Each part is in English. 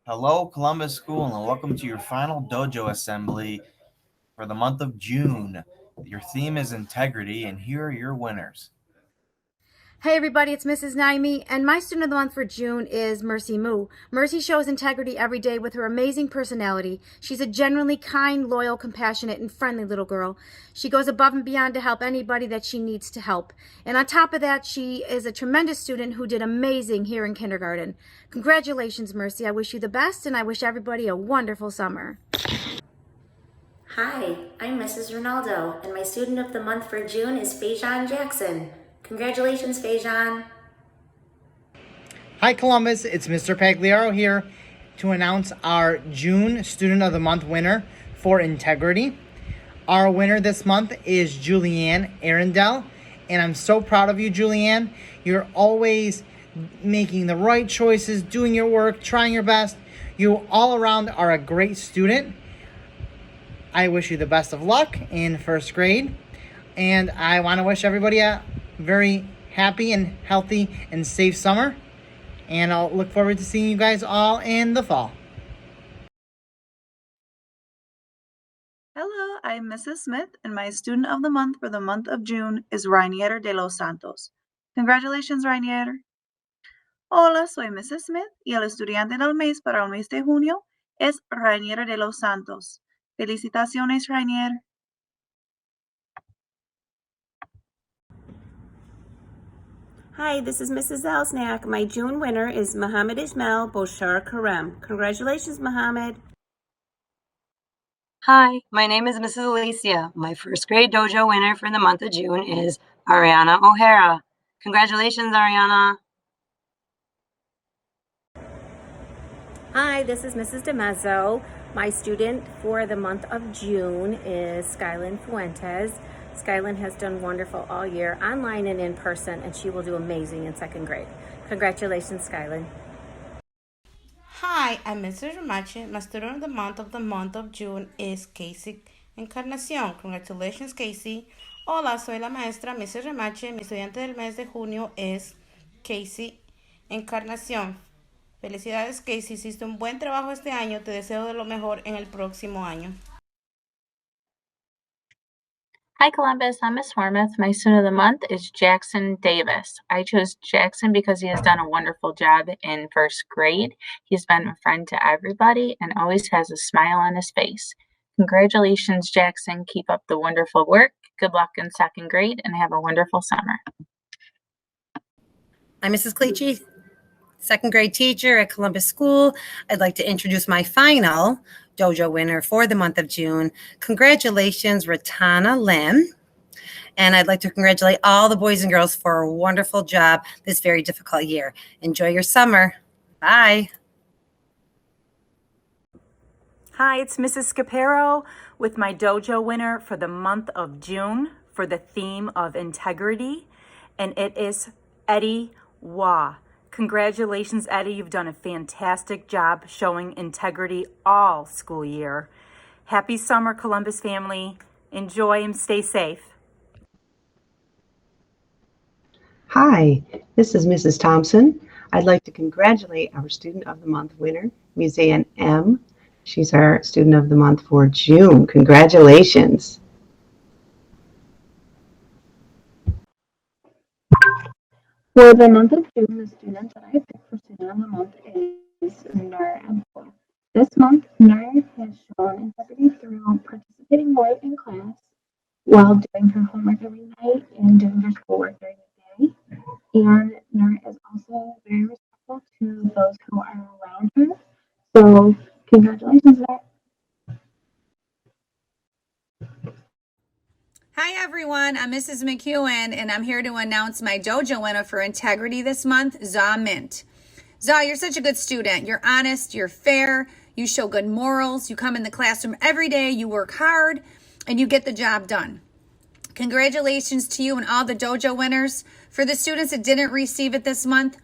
Hello, Columbus School, and welcome to your final Dojo assembly for the month of June. Your theme is integrity, and here are your winners. Hey everybody, it's Mrs. Naimi, and my student of the month for June is Mercy Moo. Mercy shows integrity every day with her amazing personality. She's a genuinely kind, loyal, compassionate, and friendly little girl. She goes above and beyond to help anybody that she needs to help. And on top of that, she is a tremendous student who did amazing here in kindergarten. Congratulations, Mercy. I wish you the best, and I wish everybody a wonderful summer. Hi, I'm Mrs. Ronaldo, and my student of the month for June is Fajon Jackson. Congratulations, Fajon. Hi Columbus, it's Mr. Pagliaro here to announce our June Student of the Month winner for integrity. Our winner this month is Julianne Arundel, and I'm so proud of you, Julianne. You're always making the right choices, doing your work, trying your best. You all around are a great student. I wish you the best of luck in first grade, and I want to wish everybody a very happy and healthy and safe summer. And I'll look forward to seeing you guys all in the fall. Hello, I'm Mrs. Smith, and my student of the month for the month of June is Rainier de los Santos. Congratulations, Rainier. Hola, soy Mrs. Smith y el estudiante del mes para el mes de junio es Rainier de los Santos. Felicitaciones, Rainier. Hi, this is Mrs. Zelsnack. My June winner is Mohammed Ismail Boshar Karem. Congratulations, Mohammed. Hi, my name is Mrs. Alicia. My first grade dojo winner for the month of June is Ariana O'Hara. Congratulations, Ariana. Hi, this is Mrs. DeMezzo. My student for the month of June is Skylin Fuentes. Skylin has done wonderful all year, online and in person, and she will do amazing in second grade. Congratulations, Skylin. Hi, I'm Mrs. Ramache. My student of the month of June is Casey Encarnación. Congratulations, Casey. Hola, soy la maestra Mrs. Ramache. Mi estudiante del mes de junio es Casey Encarnación. Felicidades, Casey. Hiciste un buen trabajo este año. Te deseo de lo mejor en el próximo año. Hi Columbus, I'm Miss Hormuth. My student of the month is Jackson Davis. I chose Jackson because he has done a wonderful job in first grade. He's been a friend to everybody and always has a smile on his face. Congratulations, Jackson. Keep up the wonderful work. Good luck in second grade and have a wonderful summer. I'm Mrs. Cleachy, second grade teacher at Columbus School. I'd like to introduce my final Dojo winner for the month of June. Congratulations, Ratana Lim. And I'd like to congratulate all the boys and girls for a wonderful job this very difficult year. Enjoy your summer. Bye. Hi, it's Mrs. Scapero with my Dojo winner for the month of June for the theme of integrity, and it is Eddie Wah. Congratulations, Eddie. You've done a fantastic job showing integrity all school year. Happy summer, Columbus family. Enjoy and stay safe. Hi, this is Mrs. Thompson. I'd like to congratulate our Student of the Month winner, Musean M. She's our Student of the Month for June. Congratulations. For the month of June, the student that I picked for Student of the Month is Nur Abdullah. This month, Nur has shown integrity through participating more in class while doing her homework every night and doing her schoolwork during the day. And Nur is also very respectful to those who are around her. So, congratulations, Nur. Hi everyone, I'm Mrs. McEwen and I'm here to announce my Dojo winner for integrity this month, Zaw Mint. Zaw, you're such a good student. You're honest, you're fair, you show good morals, you come in the classroom every day, you work hard, and you get the job done. Congratulations to you and all the Dojo winners. For the students that didn't receive it this month,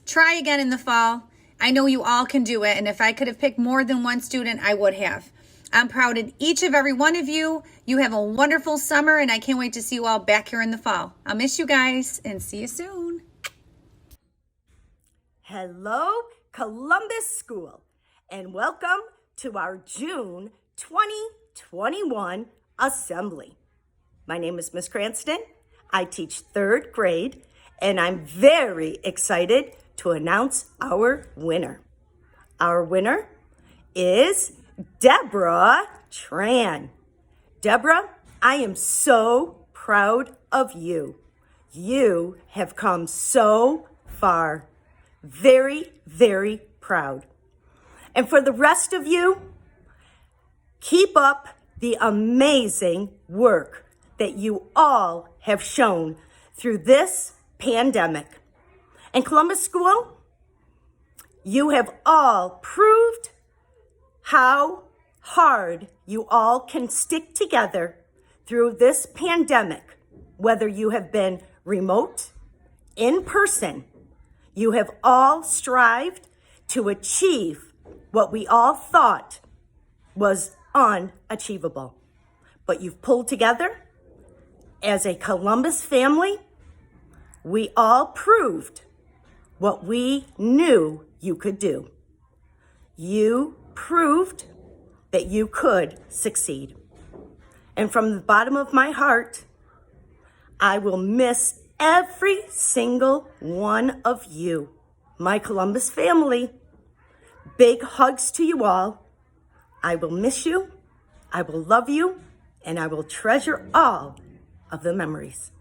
try again in the fall. I know you all can do it, and if I could have picked more than one student, I would have. I'm proud of each of every one of you. You have a wonderful summer, and I can't wait to see you all back here in the fall. I'll miss you guys, and see you soon. Hello, Columbus School. and welcome to our June 2021 assembly. My name is Miss Cranston. I teach third grade, and I'm very excited to announce our winner. Our winner is Deborah Tran. Deborah, I am so proud of you. You have come so far. Very, very proud. And for the rest of you, keep up the amazing work that you all have shown through this pandemic. In Columbus School, you have all proved how hard you all can stick together through this pandemic, whether you have been remote, in person. You have all strived to achieve what we all thought was unachievable. But you've pulled together as a Columbus family. We all proved what we knew you could do. You proved that you could succeed. And from the bottom of my heart, I will miss every single one of you, my Columbus family. Big hugs to you all. I will miss you, I will love you, and I will treasure all of the memories.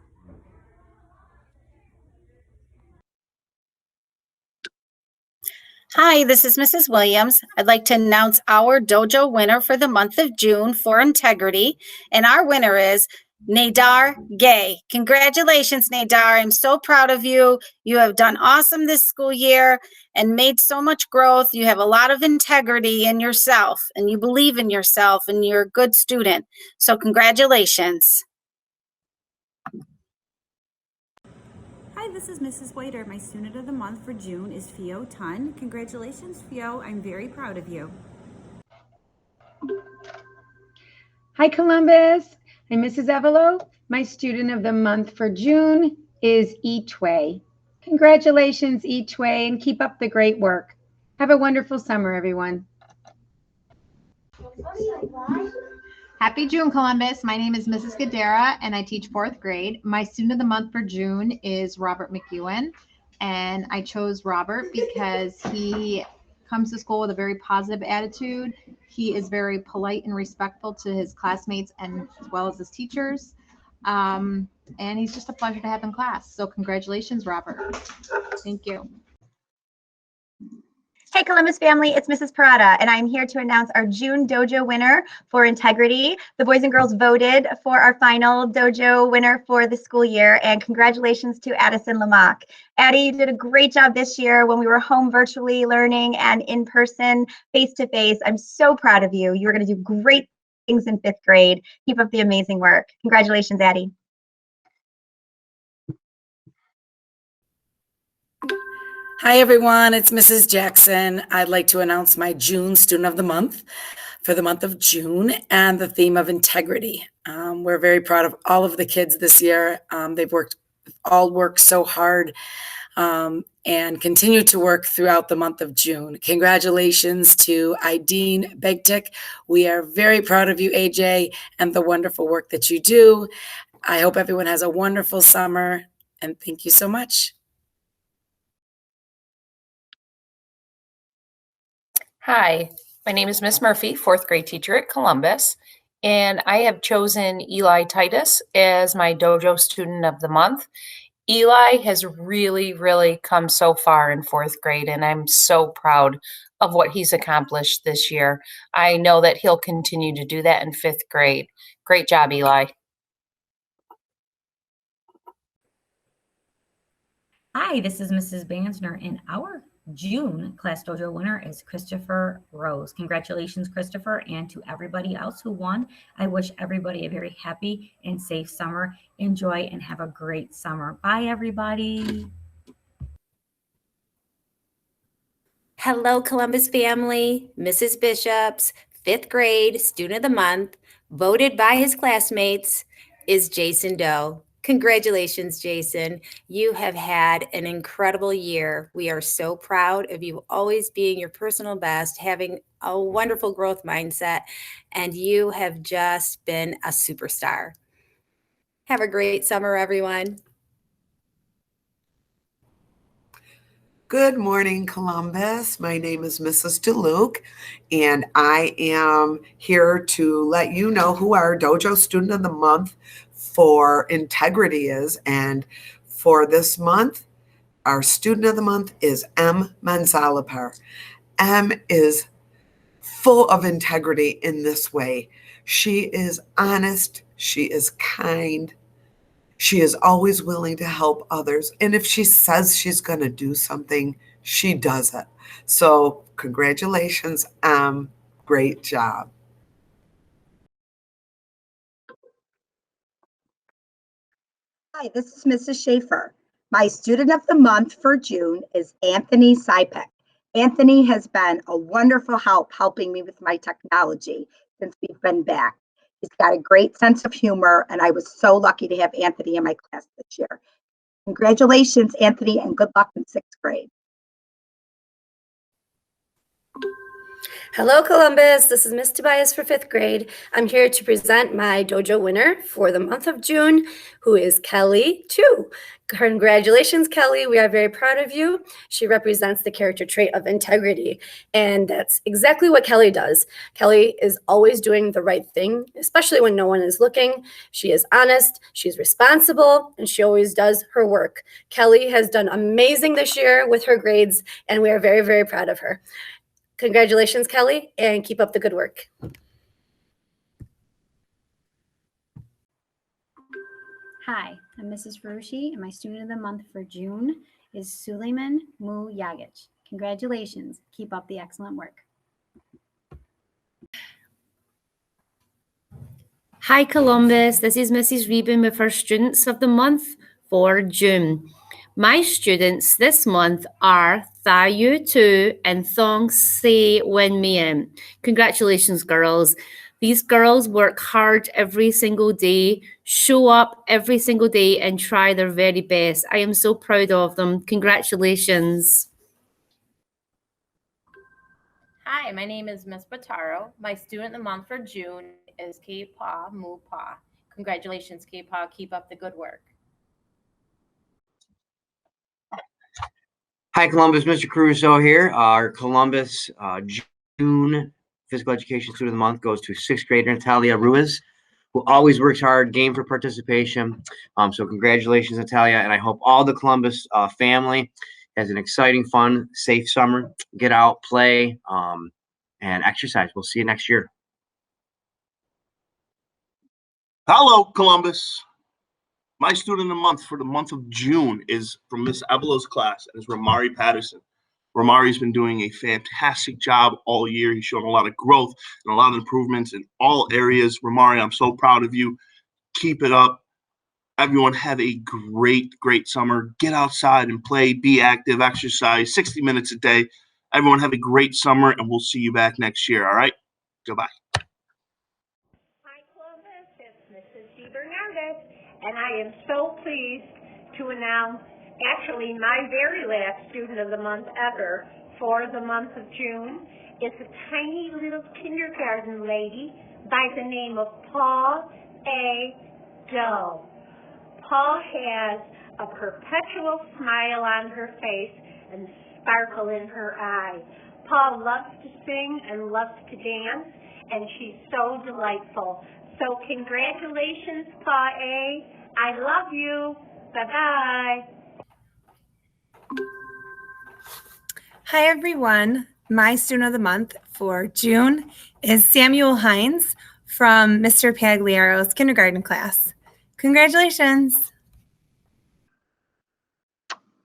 Hi, this is Mrs. Williams. I'd like to announce our dojo winner for the month of June for integrity. And our winner is Nadar Gay. Congratulations, Nadar. I'm so proud of you. You have done awesome this school year and made so much growth. You have a lot of integrity in yourself and you believe in yourself and you're a good student. So congratulations. Hi, this is Mrs. Waiter. My student of the month for June is Fio Tun. Congratulations, Fio. I'm very proud of you. Hi, Columbus. I'm Mrs. Evelo. My student of the month for June is Ichway. Congratulations, Ichway, and keep up the great work. Have a wonderful summer, everyone. Happy June, Columbus. My name is Mrs. Gadara, and I teach fourth grade. My student of the month for June is Robert McEwen, and I chose Robert because he comes to school with a very positive attitude. He is very polite and respectful to his classmates and as well as his teachers. And he's just a pleasure to have in class. So congratulations, Robert. Thank you. Hey Columbus family, it's Mrs. Parada, and I'm here to announce our June Dojo winner for integrity. The boys and girls voted for our final Dojo winner for the school year, and congratulations to Addison Lamock. Addie, you did a great job this year when we were home virtually learning and in person, face-to-face. I'm so proud of you. You're going to do great things in fifth grade. Keep up the amazing work. Congratulations, Addie. Hi, everyone. It's Mrs. Jackson. I'd like to announce my June Student of the Month for the month of June and the theme of integrity. We're very proud of all of the kids this year. They've all worked so hard and continue to work throughout the month of June. Congratulations to Ideen Begtik. We are very proud of you, AJ, and the wonderful work that you do. I hope everyone has a wonderful summer, and thank you so much. Hi, my name is Miss Murphy, fourth grade teacher at Columbus, and I have chosen Eli Titus as my dojo student of the month. Eli has really come so far in fourth grade, and I'm so proud of what he's accomplished this year. I know that he'll continue to do that in fifth grade. Great job, Eli. Hi, this is Mrs. Bansner, and our June Class Dojo winner is Christopher Rose. Congratulations, Christopher, and to everybody else who won. I wish everybody a very happy and safe summer. Enjoy and have a great summer. Bye, everybody. Hello, Columbus family. Mrs. Bishop's fifth grade student of the month, voted by his classmates, is Jason Doe. Congratulations, Jason. You have had an incredible year. We are so proud of you always being your personal best, having a wonderful growth mindset, and you have just been a superstar. Have a great summer, everyone. Good morning, Columbus. My name is Mrs. DeLuke, and I am here to let you know who our Dojo Student of the Month for Integrity is. And for this month, our Student of the Month is M. Manzalapar. M is full of integrity in this way. She is honest, she is kind, she is always willing to help others. And if she says she's going to do something, she does it. So congratulations, great job. Hi, this is Mrs. Schaefer. My student of the month for June is Anthony Sipek. Anthony has been a wonderful help helping me with my technology since we've been back. He's got a great sense of humor, and I was so lucky to have Anthony in my class this year. Congratulations, Anthony, and good luck in 6th grade. Hello, Columbus. This is Miss Tobias for 5th grade. I'm here to present my dojo winner for the month of June, who is Kelly Chu. Congratulations, Kelly. We are very proud of you. She represents the character trait of integrity, and that's exactly what Kelly does. Kelly is always doing the right thing, especially when no one is looking. She is honest, she's responsible, and she always does her work. Kelly has done amazing this year with her grades, and we are very, very proud of her. Congratulations, Kelly, and keep up the good work. Hi, I'm Mrs. Farushi, and my student of the month for June is Suleiman Mu Yagic. Congratulations. Keep up the excellent work. Hi, Columbus. This is Mrs. Reben with our students of the month for June. My students this month are Thayu Tu and Thong Se Wen Mien. Congratulations, girls. These girls work hard every single day, show up every single day, and try their very best. I am so proud of them. Congratulations. Hi, my name is Miss Bataro. My student of the month for June is K-Pa Mu Pa. Congratulations, K-Pa. Keep up the good work. Hi, Columbus. Mr. Crusoe here. Our Columbus June Physical Education Student of the Month goes to 6th grader Natalia Ruiz, who always works hard, game for participation. So congratulations, Natalia, and I hope all the Columbus family has an exciting, fun, safe summer. Get out, play, and exercise. We'll see you next year. Hello, Columbus. My student of the month for the month of June is from Miss Evelo's class, and is Ramari Patterson. Ramari's been doing a fantastic job all year. He's shown a lot of growth and a lot of improvements in all areas. Ramari, I'm so proud of you. Keep it up. Everyone have a great, great summer. Get outside and play, be active, exercise 60 minutes a day. Everyone have a great summer, and we'll see you back next year, all right? Goodbye. And I am so pleased to announce actually my very last student of the month ever for the month of June is a tiny little kindergarten lady by the name of Paul A. Doe. Paul has a perpetual smile on her face and sparkle in her eye. Paul loves to sing and loves to dance, and she's so delightful. So congratulations, Pa A. I love you. Bye-bye. Hi, everyone. My student of the month for June is Samuel Hines from Mr. Pagliaro's kindergarten class. Congratulations.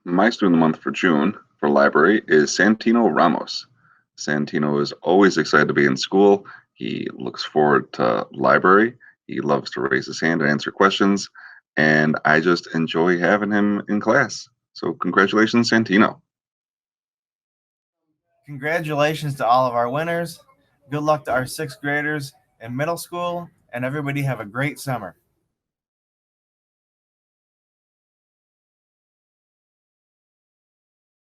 My student of the month for June for library is Santino Ramos. Santino is always excited to be in school. He looks forward to library. He loves to raise his hand and answer questions. And I just enjoy having him in class. So congratulations, Santino. Congratulations to all of our winners. Good luck to our 6th graders in middle school, and everybody have a great summer.